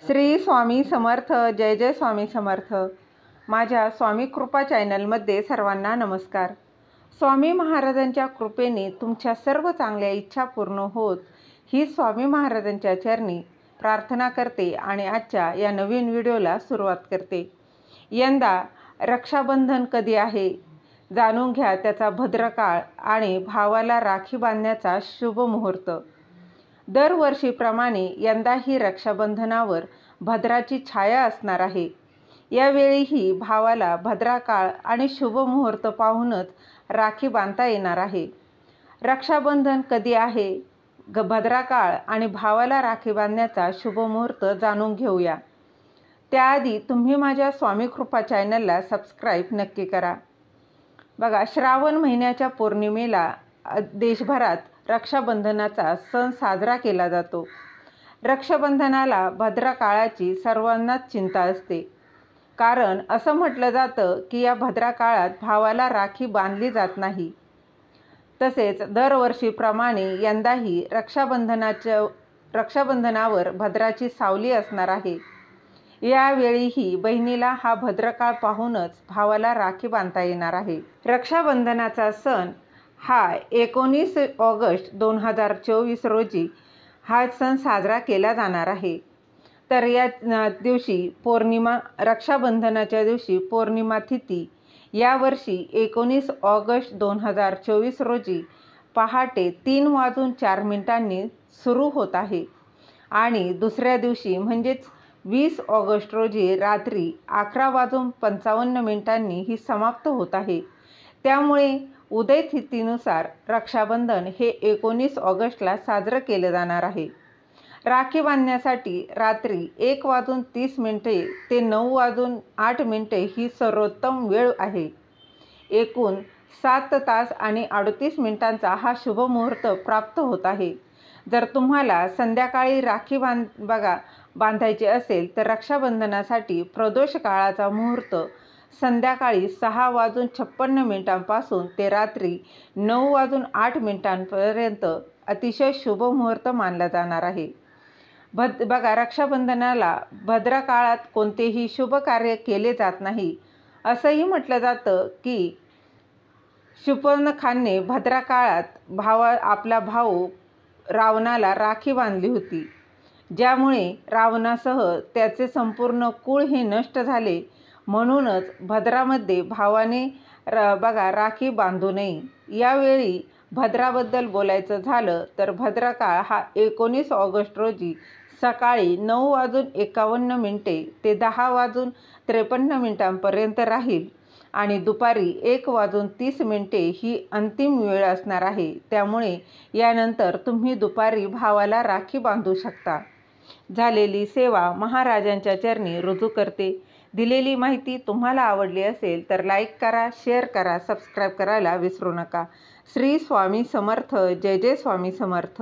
श्री स्वामी समर्थ. जय जय स्वामी समर्थ. माझ्या स्वामी कृपा चॅनलमध्ये सर्वांना नमस्कार. स्वामी महाराजांच्या कृपेने तुमच्या सर्व चांगल्या इच्छा पूर्ण होत ही स्वामी महाराजांच्या चरणी प्रार्थना करते आणि आजच्या या नवीन व्हिडिओला सुरुवात करते. यंदा रक्षाबंधन कधी आहे जाणून घ्या त्याचा भद्रकाळ आणि भावाला राखी बांधण्याचा शुभ मुहूर्त. दरवर्षीप्रमाणे यंदाही रक्षाबंधनावर भद्राची छाया असणार आहे. यावेळीही भावाला भद्रकाळ आणि शुभ मुहूर्त पाहूनच राखी बांधता येणार आहे. रक्षाबंधन कधी आहे, भद्रकाळ आणि भावाला राखी बांधण्याचा शुभ मुहूर्त जाणून घेऊया. त्याआधी तुम्ही माझ्या स्वामी कृपा चॅनलला सबस्क्राईब नक्की करा. बघा, श्रावण महिन्याच्या पौर्णिमेला देशभरात रक्षाबंधनाचा सण साजरा केला जातो. रक्षाबंधनाला भद्रकाळाची सर्वांनाच चिंता असते, कारण असं म्हटलं जातं की या भद्रकाळात भावाला राखी बांधली जात नाही. तसेच दरवर्षीप्रमाणे यंदाही रक्षाबंधनावर भद्राची सावली असणार आहे. यावेळीही बहिणीला हा भद्रकाळ पाहूनच भावाला राखी बांधता येणार आहे. रक्षाबंधनाचा सण हा 19 ऑगस्ट 2024 रोजी हा सण साजरा केला जाणार आहे. तर या दिवशी रक्षाबंधनाच्या दिवशी पौर्णिमा तिथी यावर्षी 19 ऑगस्ट 2024 रोजी पहाटे 3:04 सुरू होत आहे आणि दुसऱ्या दिवशी म्हणजेच 20 ऑगस्ट रोजी रात्री 11:55 ही समाप्त होत आहे. त्यामुळे उदय तिथीनुसार रक्षाबंधन हे 19 ऑगस्टला साजरं केलं जाणार आहे. राखी बांधण्यासाठी रात्री 1:30 ते 9:08 ही सर्वोत्तम वेळ आहे. एकूण 7 तास आणि 38 मिनिटांचा हा शुभ मुहूर्त प्राप्त होत आहे. जर तुम्हाला संध्याकाळी राखी बांधायची असेल तर रक्षाबंधनासाठी प्रदोष काळाचा मुहूर्त संध्याकाळी 6:56 पासून ते रात्री 9:08 अतिशय शुभ मुहूर्त मानला जाणार आहे. रक्षाबंधनाला भद्रकाळात कोणतेही शुभ कार्य केले जात नाही. असंही म्हटलं जातं की शूर्पणखाने भद्रकाळात आपला भाऊ रावणाला राखी बांधली होती, ज्यामुळे रावणासह त्याचे संपूर्ण कुळ हे नष्ट झाले. म्हणूनच भद्रामध्ये भावाने राखी बांधू नये. यावेळी भद्राबद्दल बोलायचं झालं तर भद्रकाळ हा 19 ऑगस्ट रोजी सकाळी 9:51 ते 10:53 राहील आणि दुपारी 1:30 ही अंतिम वेळ असणार आहे. त्यामुळे यानंतर तुम्ही दुपारी भावाला राखी बांधू शकता. झालेली सेवा महाराजांच्या चरणी रुजू करते. दिलेली माहिती तुम्हाला आवडली असेल तर लाईक करा, शेअर करा, सबस्क्राईब करायला विसरू नका. श्री स्वामी समर्थ. जय जय स्वामी समर्थ.